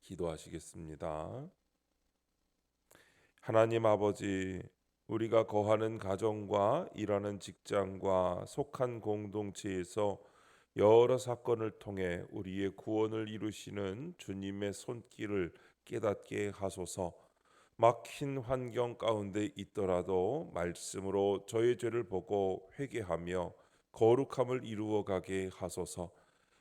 기도하시겠습니다. 하나님 아버지, 우리가 거하는 가정과 일하는 직장과 속한 공동체에서 여러 사건을 통해 우리의 구원을 이루시는 주님의 손길을 깨닫게 하소서. 막힌 환경 가운데 있더라도 말씀으로 저의 죄를 보고 회개하며 거룩함을 이루어 가게 하소서.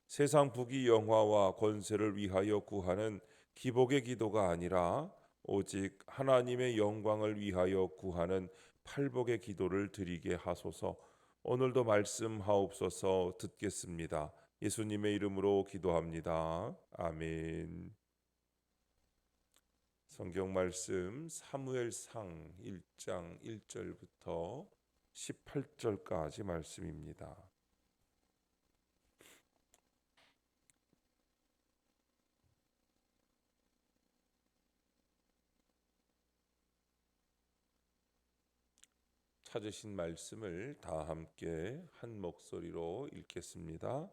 세상 부귀 영화와 권세를 위하여 구하는 기복의 기도가 아니라 오직 하나님의 영광을 위하여 구하는 팔복의 기도를 드리게 하소서. 오늘도 말씀하옵소서. 듣겠습니다. 예수님의 이름으로 기도합니다. 아멘. 성경 말씀 사무엘상 1장 1절부터 18절까지 말씀입니다. 찾으신 말씀을 다 함께 한 목소리로 읽겠습니다.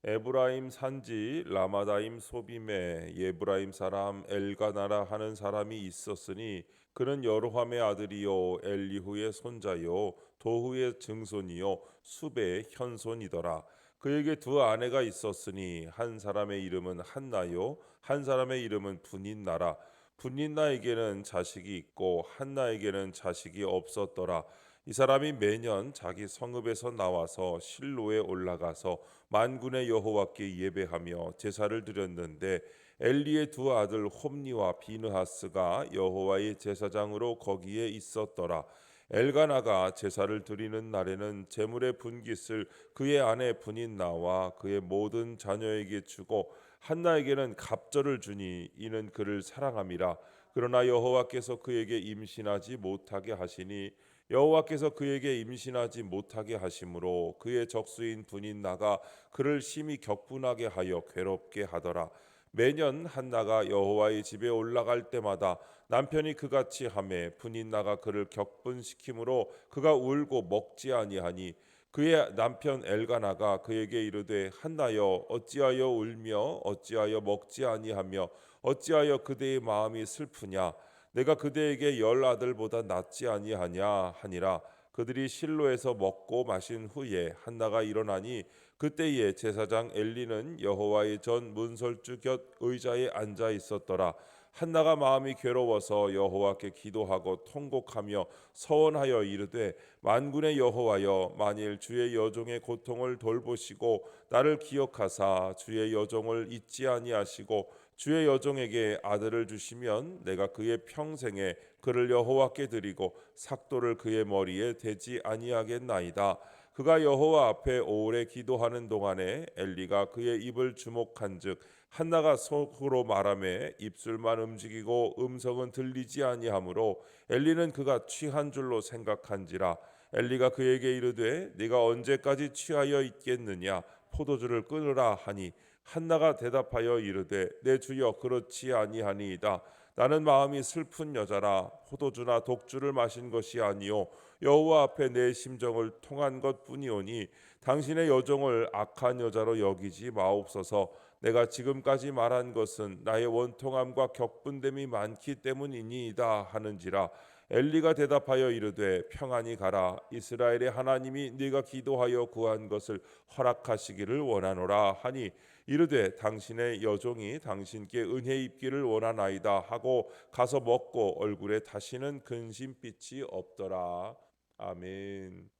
에브라임 산지 라마다임 소빔에 예브라임 사람 엘가나라 하는 사람이 있었으니 그는 여로함의 아들이요 엘리후의 손자요 도후의 증손이요 수베의 현손이더라. 그에게 두 아내가 있었으니 한 사람의 이름은 한나요 한 사람의 이름은 분인나라. 분인나에게는 자식이 있고 한나에게는 자식이 없었더라. 이 사람이 매년 자기 성읍에서 나와서 실로에 올라가서 만군의 여호와께 예배하며 제사를 드렸는데 엘리의 두 아들 홈니와 비느하스가 여호와의 제사장으로 거기에 있었더라. 엘가나가 제사를 드리는 날에는 제물의 분깃을 그의 아내 분인나와 그의 모든 자녀에게 주고 한나에게는 갑절을 주니 이는 그를 사랑함이라. 그러나 여호와께서 그에게 임신하지 못하게 하시니 여호와께서 그에게 임신하지 못하게 하심으로 그의 적수인 분인나가 그를 심히 격분하게 하여 괴롭게 하더라. 매년 한나가 여호와의 집에 올라갈 때마다 남편이 그같이 하매 분인나가 그를 격분시키므로 그가 울고 먹지 아니하니 그의 남편 엘가나가 그에게 이르되 한나여 어찌하여 울며 어찌하여 먹지 아니하며 어찌하여 그대의 마음이 슬프냐 내가 그대에게 열 아들보다 낫지 아니하냐 하니라. 그들이 실로에서 먹고 마신 후에 한나가 일어나니 그때에 제사장 엘리는 여호와의 전 문설주 곁 의자에 앉아 있었더라. 한나가 마음이 괴로워서 여호와께 기도하고 통곡하며 서원하여 이르되 만군의 여호와여 만일 주의 여종의 고통을 돌보시고 나를 기억하사 주의 여종을 잊지 아니하시고 주의 여종에게 아들을 주시면 내가 그의 평생에 그를 여호와께 드리고 삭도를 그의 머리에 대지 아니하겠나이다. 그가 여호와 앞에 오래 기도하는 동안에 엘리가 그의 입을 주목한즉 한나가 속으로 말하매 입술만 움직이고 음성은 들리지 아니하므로 엘리는 그가 취한 줄로 생각한지라. 엘리가 그에게 이르되 네가 언제까지 취하여 있겠느냐 포도주를 끊으라 하니 한나가 대답하여 이르되 내 주여 그렇지 아니하니이다. 나는 마음이 슬픈 여자라 포도주나 독주를 마신 것이 아니요 여호와 앞에 내 심정을 통한 것뿐이오니 당신의 여종을 악한 여자로 여기지 마옵소서. 내가 지금까지 말한 것은 나의 원통함과 격분됨이 많기 때문이니이다 하는지라. 엘리가 대답하여 이르되 평안히 가라. 이스라엘의 하나님이 네가 기도하여 구한 것을 허락하시기를 원하노라 하니 이르되 당신의 여종이 당신께 은혜 입기를 원하나이다 하고 가서 먹고 얼굴에 다시는 근심빛이 없더라. 아멘.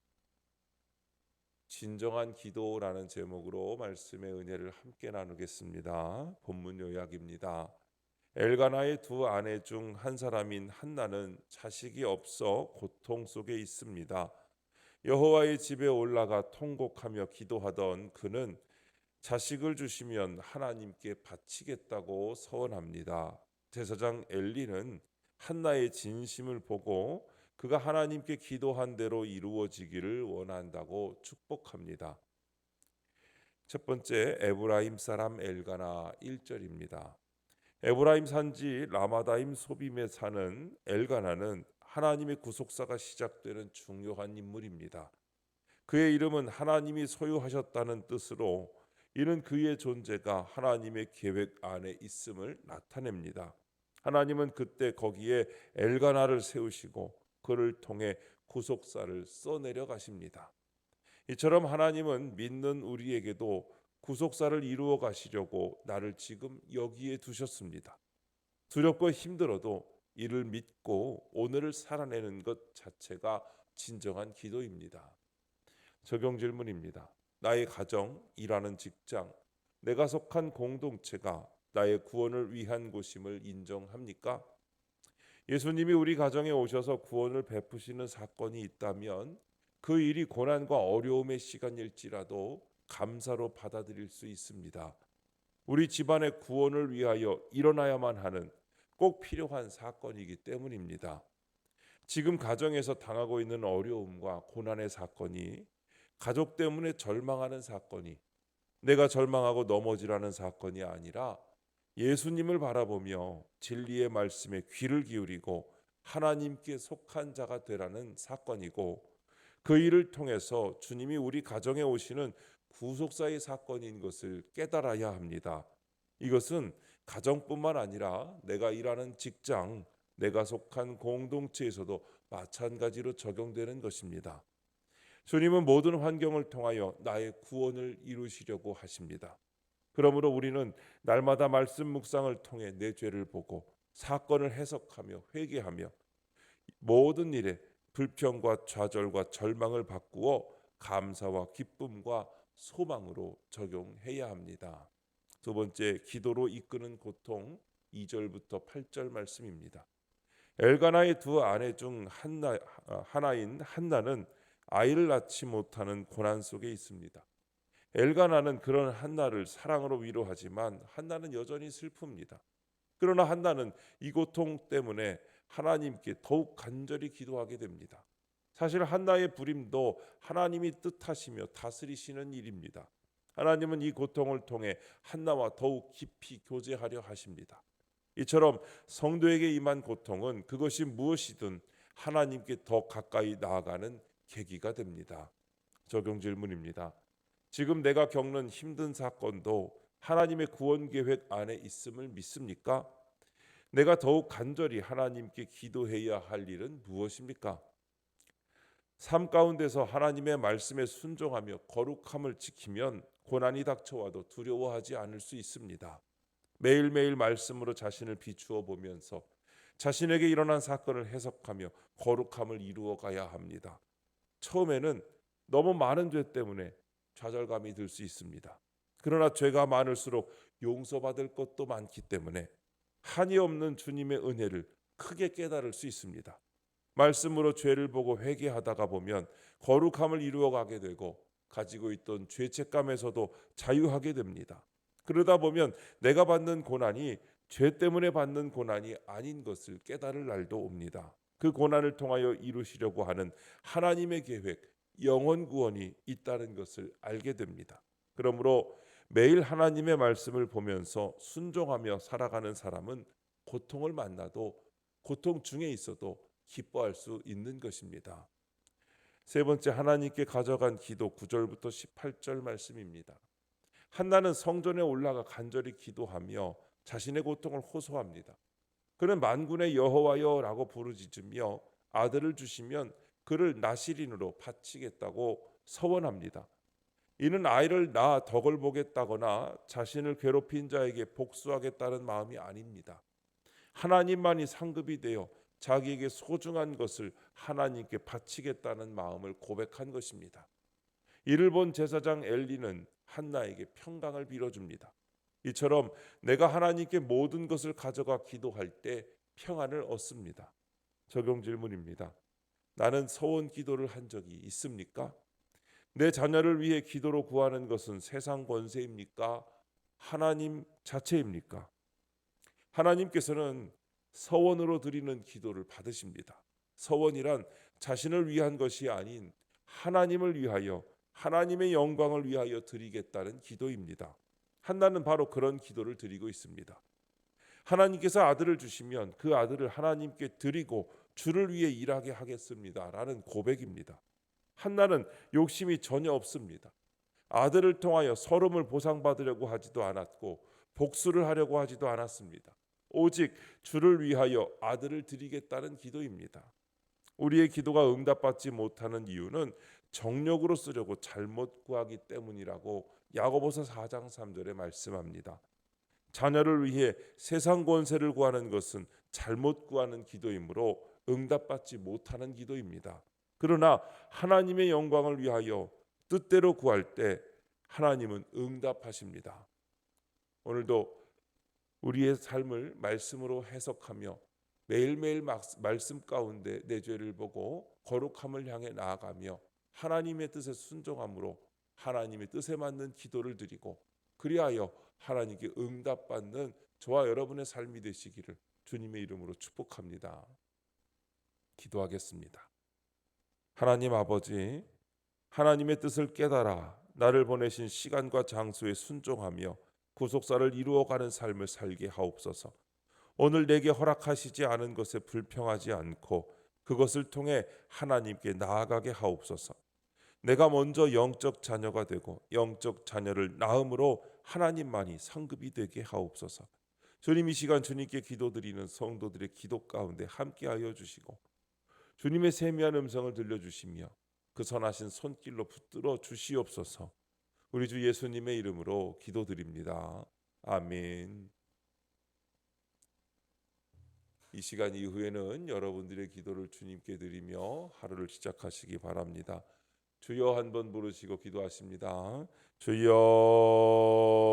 진정한 기도라는 제목으로 말씀의 은혜를 함께 나누겠습니다. 본문 요약입니다. 엘가나의 두 아내 중 한 사람인 한나는 자식이 없어 고통 속에 있습니다. 여호와의 집에 올라가 통곡하며 기도하던 그는 자식을 주시면 하나님께 바치겠다고 서원합니다. 제사장 엘리는 한나의 진심을 보고 그가 하나님께 기도한 대로 이루어지기를 원한다고 축복합니다. 첫 번째, 에브라임 사람 엘가나 1절입니다. 에브라임 산지 라마다임 소빔에 사는 엘가나는 하나님의 구속사가 시작되는 중요한 인물입니다. 그의 이름은 하나님이 소유하셨다는 뜻으로 이는 그의 존재가 하나님의 계획 안에 있음을 나타냅니다. 하나님은 그때 거기에 엘가나를 세우시고 그를 통해 구속사를 써내려 가십니다. 이처럼 하나님은 믿는 우리에게도 구속사를 이루어 가시려고 나를 지금 여기에 두셨습니다. 두렵고 힘들어도 이를 믿고 오늘을 살아내는 것 자체가 진정한 기도입니다. 적용 질문입니다. 나의 가정, 일하는 직장, 내가 속한 공동체가 나의 구원을 위한 곳임을 인정합니까? 예수님이 우리 가정에 오셔서 구원을 베푸시는 사건이 있다면 그 일이 고난과 어려움의 시간일지라도 감사로 받아들일 수 있습니다. 우리 집안의 구원을 위하여 일어나야만 하는 꼭 필요한 사건이기 때문입니다. 지금 가정에서 당하고 있는 어려움과 고난의 사건이 가족 때문에 절망하는 사건이 내가 절망하고 넘어지라는 사건이 아니라 예수님을 바라보며 진리의 말씀에 귀를 기울이고 하나님께 속한 자가 되라는 사건이고 그 일을 통해서 주님이 우리 가정에 오시는 구속사의 사건인 것을 깨달아야 합니다. 이것은 가정뿐만 아니라 내가 일하는 직장, 내가 속한 공동체에서도 마찬가지로 적용되는 것입니다. 주님은 모든 환경을 통하여 나의 구원을 이루시려고 하십니다. 그러므로 우리는 날마다 말씀 묵상을 통해 내 죄를 보고 사건을 해석하며 회개하며 모든 일에 불평과 좌절과 절망을 바꾸어 감사와 기쁨과 소망으로 적용해야 합니다. 두 번째, 기도로 이끄는 고통 2절부터 8절 말씀입니다. 엘가나의 두 아내 중 하나인 한나는 아이를 낳지 못하는 고난 속에 있습니다. 엘가나는 그런 한나를 사랑으로 위로하지만 한나는 여전히 슬픕니다. 그러나 한나는 이 고통 때문에 하나님께 더욱 간절히 기도하게 됩니다. 사실 한나의 불임도 하나님이 뜻하시며 다스리시는 일입니다. 하나님은 이 고통을 통해 한나와 더욱 깊이 교제하려 하십니다. 이처럼 성도에게 임한 고통은 그것이 무엇이든 하나님께 더 가까이 나아가는 계기가 됩니다. 적용 질문입니다. 지금 내가 겪는 힘든 사건도 하나님의 구원 계획 안에 있음을 믿습니까? 내가 더욱 간절히 하나님께 기도해야 할 일은 무엇입니까? 삶 가운데서 하나님의 말씀에 순종하며 거룩함을 지키면 고난이 닥쳐와도 두려워하지 않을 수 있습니다. 매일매일 말씀으로 자신을 비추어 보면서 자신에게 일어난 사건을 해석하며 거룩함을 이루어 가야 합니다. 처음에는 너무 많은 죄 때문에 좌절감이 들 수 있습니다. 그러나 죄가 많을수록 용서받을 것도 많기 때문에 한이 없는 주님의 은혜를 크게 깨달을 수 있습니다. 말씀으로 죄를 보고 회개하다가 보면 거룩함을 이루어가게 되고 가지고 있던 죄책감에서도 자유하게 됩니다. 그러다 보면 내가 받는 고난이 죄 때문에 받는 고난이 아닌 것을 깨달을 날도 옵니다. 그 고난을 통하여 이루시려고 하는 하나님의 계획, 영원 구원이 있다는 것을 알게 됩니다. 그러므로 매일 하나님의 말씀을 보면서 순종하며 살아가는 사람은 고통을 만나도 고통 중에 있어도 기뻐할 수 있는 것입니다. 세 번째, 하나님께 가져간 기도 9절부터 18절 말씀입니다. 한나는 성전에 올라가 간절히 기도하며 자신의 고통을 호소합니다. 그는 만군의 여호와여라고 부르짖으며 아들을 주시면 그를 나실인으로 바치겠다고 서원합니다. 이는 아이를 낳아 덕을 보겠다거나 자신을 괴롭힌 자에게 복수하겠다는 마음이 아닙니다. 하나님만이 상급이 되어 자기에게 소중한 것을 하나님께 바치겠다는 마음을 고백한 것입니다. 이를 본 제사장 엘리는 한나에게 평강을 빌어줍니다. 이처럼 내가 하나님께 모든 것을 가져가 기도할 때 평안을 얻습니다. 적용 질문입니다. 나는 서원 기도를 한 적이 있습니까? 내 자녀를 위해 기도로 구하는 것은 세상 권세입니까? 하나님 자체입니까? 하나님께서는 서원으로 드리는 기도를 받으십니다. 서원이란 자신을 위한 것이 아닌 하나님을 위하여 하나님의 영광을 위하여 드리겠다는 기도입니다. 한나는 바로 그런 기도를 드리고 있습니다. 하나님께서 아들을 주시면 그 아들을 하나님께 드리고 주를 위해 일하게 하겠습니다라는 고백입니다. 한나는 욕심이 전혀 없습니다. 아들을 통하여 서름을 보상받으려고 하지도 않았고 복수를 하려고 하지도 않았습니다. 오직 주를 위하여 아들을 드리겠다는 기도입니다. 우리의 기도가 응답받지 못하는 이유는 정욕으로 쓰려고 잘못 구하기 때문이라고 야고보서 4장 3절에 말씀합니다. 자녀를 위해 세상 권세를 구하는 것은 잘못 구하는 기도이므로 응답받지 못하는 기도입니다. 그러나 하나님의 영광을 위하여 뜻대로 구할 때 하나님은 응답하십니다. 오늘도 우리의 삶을 말씀으로 해석하며 매일매일 말씀 가운데 내 죄를 보고 거룩함을 향해 나아가며 하나님의 뜻에 순종함으로 하나님의 뜻에 맞는 기도를 드리고 그리하여 하나님께 응답받는 저와 여러분의 삶이 되시기를 주님의 이름으로 축복합니다. 기도하겠습니다. 하나님 아버지, 하나님의 뜻을 깨달아 나를 보내신 시간과 장소에 순종하며 구속사를 이루어가는 삶을 살게 하옵소서. 오늘 내게 허락하시지 않은 것에 불평하지 않고 그것을 통해 하나님께 나아가게 하옵소서. 내가 먼저 영적 자녀가 되고 영적 자녀를 낳음으로 하나님만이 상급이 되게 하옵소서. 주님, 이 시간 주님께 기도드리는 성도들의 기도 가운데 함께하여 주시고 주님의 세미한 음성을 들려주시며 그 선하신 손길로 붙들어 주시옵소서. 우리 주 예수님의 이름으로 기도드립니다. 아멘. 이 시간 이후에는 여러분들의 기도를 주님께 드리며 하루를 시작하시기 바랍니다. 주여 한번 부르시고 기도하십니다. 주여.